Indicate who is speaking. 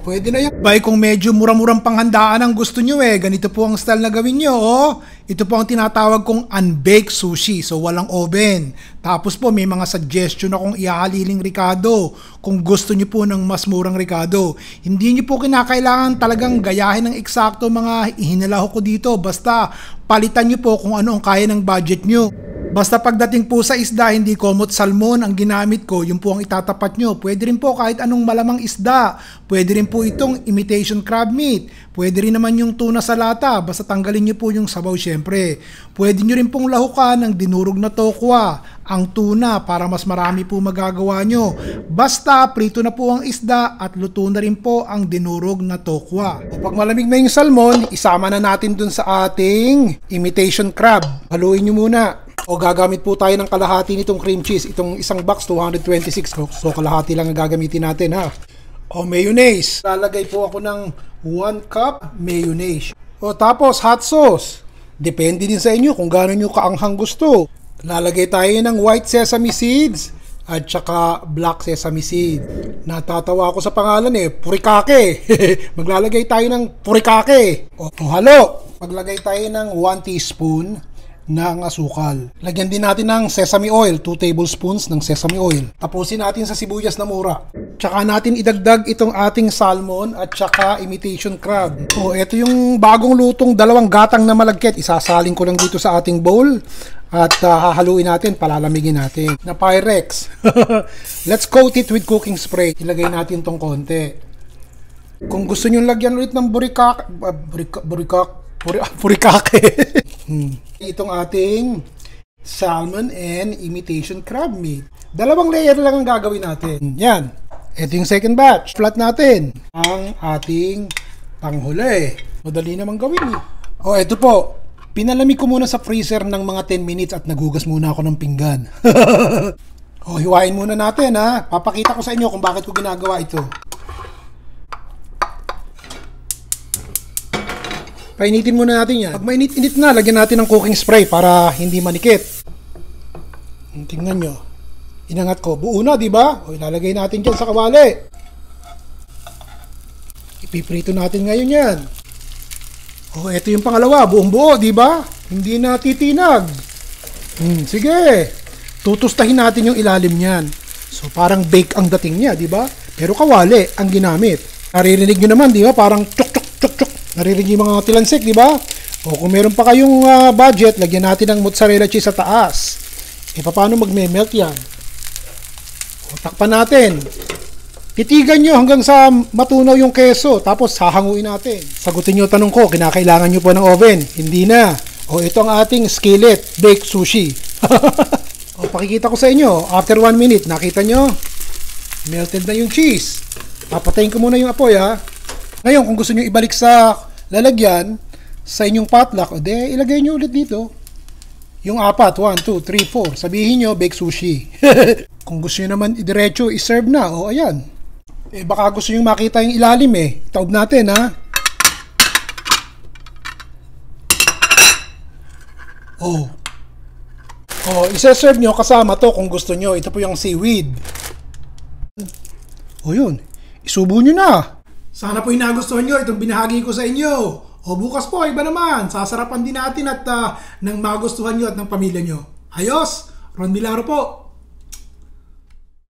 Speaker 1: Pwede na yan. Bay, kung medyo mura-murang panghandaan ang gusto nyo ganito po ang style na gawin nyo, Ito po ang tinatawag kong unbaked sushi, so walang oven. Tapos po may mga suggestion akong ihahaliling ricado kung gusto nyo po ng mas murang ricado. Hindi nyo po kinakailangan talagang gayahin ng eksakto mga ihinalaho ko dito, basta palitan nyo po kung ano ang kaya ng budget nyo. Basta pagdating po sa isda, hindi komot salmon ang ginamit ko, yun po ang itatapat nyo. Pwede rin po kahit anong malamang isda. Pwede rin po itong imitation crab meat. Pwede rin naman yung tuna sa lata, basta tanggalin nyo po yung sabaw syempre. Pwede nyo rin pong lahukan ng dinurog na tokwa, ang tuna para mas marami po magagawa nyo. Basta prito na po ang isda at luto na rin po ang dinurog na tokwa. Pag malamig na yung salmon, isama na natin dun sa ating imitation crab. Haluin nyo muna. O gagamit po tayo ng kalahati nitong cream cheese. Itong isang box, 226. So kalahati lang ang gagamitin natin ha. O mayonnaise. Lalagay po ako ng 1 cup mayonnaise. O tapos hot sauce. Depende din sa inyo kung gaano nyo kaanghang gusto. Lalagay tayo ng white sesame seeds at saka black sesame seed. Natatawa ako sa pangalan purikake. Maglalagay tayo ng purikake. O halo. Maglagay tayo ng 1 teaspoon ng asukal. Lagyan din natin ng sesame oil, 2 tablespoons ng sesame oil. Tapusin natin sa sibuyas na mura. Tsaka natin idagdag itong ating salmon at tsaka imitation crab. O, ito yung bagong lutong 2 gatang na malagkit. Isasaling ko lang dito sa ating bowl at hahaluin natin, palalamigin natin. Na Pyrex. Let's coat it with cooking spray. Ilagay natin tong konti. Kung gusto nyo lagyan ulit ng purikake. Itong ating salmon and imitation crab meat. 2 layer lang ang gagawin natin. Yan. Ito yung second batch. Flat natin ang ating panghuli. Madali namang gawin O, ito po. Pinalamig ko muna sa freezer ng mga 10 minutes at nagugas muna ako ng pinggan. O, hiwain muna natin ha. Papakita ko sa inyo kung bakit ko ginagawa ito. Painitin muna natin yan. Pag mainit-init na, lagyan natin ng cooking spray para hindi manikit. Tingnan nyo. Inangat ko. Buo na, di ba? O, ilalagay natin dyan sa kawali. Ipiprito natin ngayon yan. O, eto yung pangalawa. Buong buo, di ba? Hindi na titinag. Sige. Tutustahin natin yung ilalim niyan. So, parang bake ang dating niya, di ba? Pero kawali ang ginamit. Naririnig nyo naman, di ba? Parang chuk-chuk-chuk-chuk. Naririnig yung mga tilansik, di ba? O kung meron pa kayong budget, lagyan natin ng mozzarella cheese sa taas. Paano magme-melt yan? O, takpan natin. Titigan nyo hanggang sa matunaw yung keso, tapos hahanguin natin. Sagutin nyo tanong ko, kinakailangan nyo po ng oven? Hindi na. O, ito ang ating skillet baked sushi. O, pakikita ko sa inyo. After 1 minute, nakita nyo? Melted na yung cheese. Papatayin ko muna yung apoy ha. Ngayon, kung gusto nyo ibalik sa lalagyan sa inyong potluck, ilagay nyo ulit dito. Yung 4, 1, 2, 3, 4. Sabihin nyo, baked sushi. Kung gusto nyo naman idiretso, iserve na. O, ayan. Baka gusto nyo makita yung ilalim Taob natin, ha? Isa-serve nyo kasama to kung gusto nyo. Ito po yung seaweed. O, yun. Isubo nyo na. Sana po nagustuhan nyo itong binahagi ko sa inyo. O bukas po, iba naman. Sasarapan din natin at nang magustuhan nyo at ng pamilya nyo. Ayos! Ron Milaro po.